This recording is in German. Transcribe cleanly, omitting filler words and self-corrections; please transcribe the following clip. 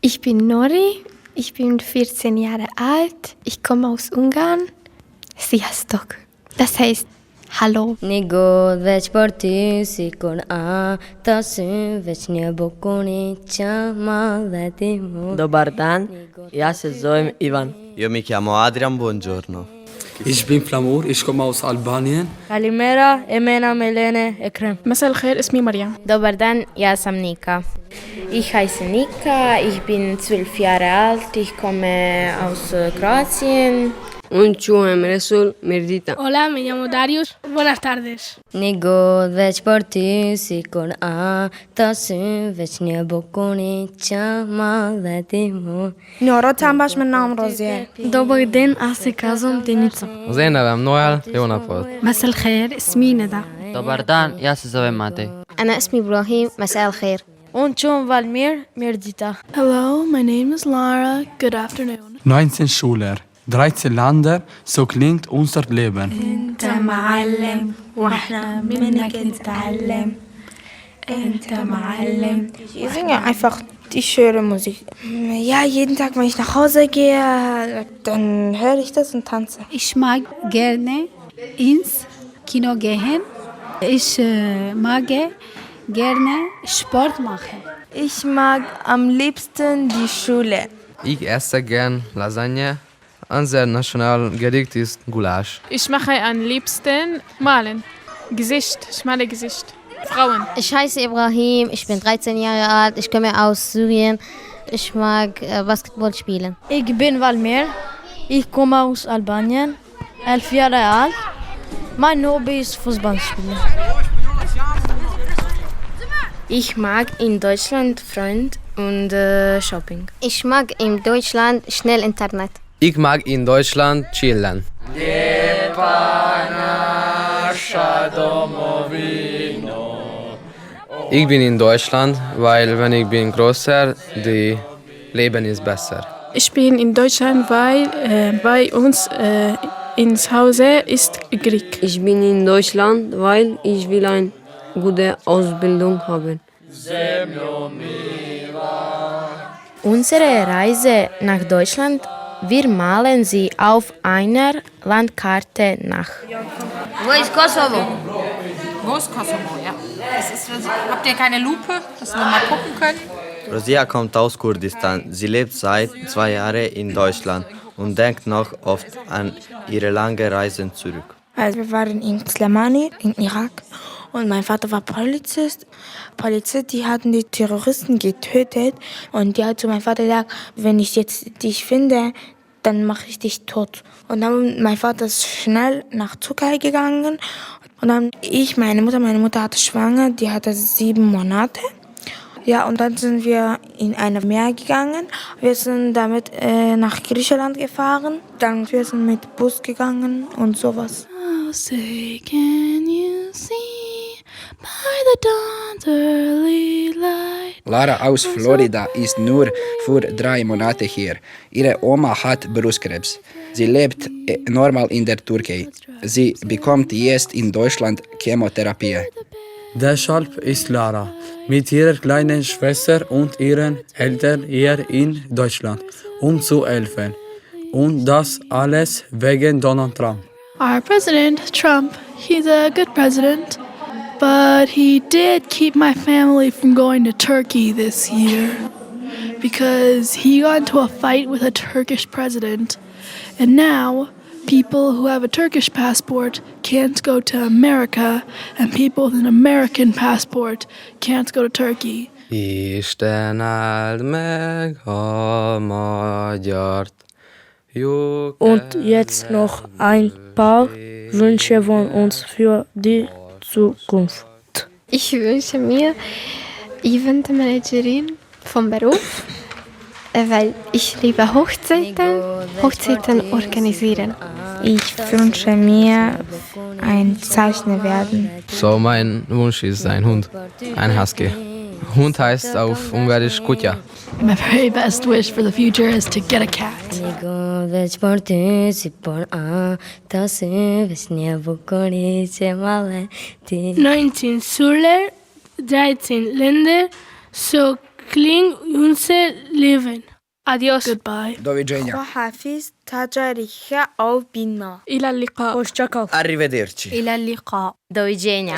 Ich bin Nori, ich bin 14 Jahre alt, ich komme aus Ungarn. Sziasztok. Das heißt Hallo. Nigod već porti sikon a ta se već ne bokoni chama letimo. Dobar dan, ja se zovem Ivan. Io mi chiamo Adrian, buongiorno. Ich bin Flamur, ich komme aus Albanien. Kalimera, emena Melene Ekrem. مساء الخير اسمي مريم. Dobar dan, ja sam Nika. Ich heiße Nika, ich bin 12 Jahre alt, ich komme aus Kroatien. Und čujem Resul Mirdita. Hola, me llamo Darius. Buenas tardes. Nigod već porti sikon a ta se već ne bokoni chama letimo. Njoro Tambaš, mein Name Rosier. Dobar den, аз се казвам Деница. زينب نويل يونافوت. مساء الخير اسمي ندى. Dobar dan, ja se zovem Matej. أنا اسمي إبراهيم, مساء الخير. Und čujem Valmir Mirdita. Hello, my name is Lara. Good afternoon. 19 Schüler, 13 Länder, so klingt unser Leben. أنت معلم وإحنا منك نتعلم. أنت معلم. Ich singe einfach die schöne Musik. Ja, jeden Tag, wenn ich nach Hause gehe, dann höre ich das und tanze. Ich mag gerne ins Kino gehen. Ich mag gerne Sport machen. Ich mag am liebsten die Schule. Ich esse gern Lasagne. Unser Nationalgericht ist Gulasch. Ich mache am liebsten malen. Gesicht, ich male Gesicht. Frauen. Ich heiße Ibrahim, ich bin 13 Jahre alt, ich komme aus Syrien. Ich mag Basketball spielen. Ich bin Valmir, ich komme aus Albanien, 11 Jahre alt. Mein Hobby ist Fußball spielen. Ich mag in Deutschland Freund und Shopping. Ich mag in Deutschland schnell Internet. Ich mag in Deutschland chillen. Ich bin in Deutschland, weil wenn ich bin größer, die Leben ist besser. Ich bin in Deutschland, weil bei uns ins Hause ist Krieg. Ich bin in Deutschland, weil ich will eine gute Ausbildung haben. Unsere Reise nach Deutschland, wir malen sie auf einer Landkarte nach. Wo ist Kosovo? Wo ist Kosovo, ja. Habt ihr keine Lupe, dass wir mal gucken können? Rosia kommt aus Kurdistan. Sie lebt seit 2 Jahren in Deutschland und denkt noch oft an ihre lange Reisen zurück. Also wir waren in Slemani, in Irak. Und mein Vater war Polizist. Die hatten die Terroristen getötet. Und die hat zu meinem Vater gesagt, wenn ich jetzt dich finde, dann mache ich dich tot. Und dann mein Vater ist schnell nach Türkei gegangen. Und dann meine Mutter hatte schwanger, die hatte 7 Monate. Ja, und dann sind wir in ein Meer gegangen. Wir sind damit nach Griechenland gefahren. Dann wir sind mit Bus gegangen und sowas. Oh, say, can you see by the dawn's early light? Lara aus Florida ist nur für 3 Monate hier. Ihre Oma hat Brustkrebs. Sie lebt normal in der Türkei. Sie bekommt jetzt in Deutschland Chemotherapie. Deshalb ist Lara mit ihrer kleinen Schwester und ihren Eltern hier in Deutschland, um zu helfen. Und das alles wegen Donald Trump. Our president, Trump, he's a good president, but he did keep my family from going to Turkey this year because he got into a fight with a Turkish president, and now people who have a Turkish passport can't go to America, and people with an American passport can't go to Turkey. Isten áld meg a magyart. Und jetzt noch ein paar Wünsche von uns für die Zukunft. Ich wünsche mir Eventmanagerin vom Beruf, weil ich liebe Hochzeiten organisieren. Ich wünsche mir ein Zeichner werden. So, mein Wunsch ist ein Hund, ein Husky. Hund heißt auf Ungarisch Kutya. My very best wish for the future is to get a cat. 19 Schüler, 13 Länder, so Kling unser Leben. Adios. Goodbye. Doviđenja. وحافظ تجاريها أو بنا إلى اللقاء. Arrivederci. إلى اللقاء. Doviđenja.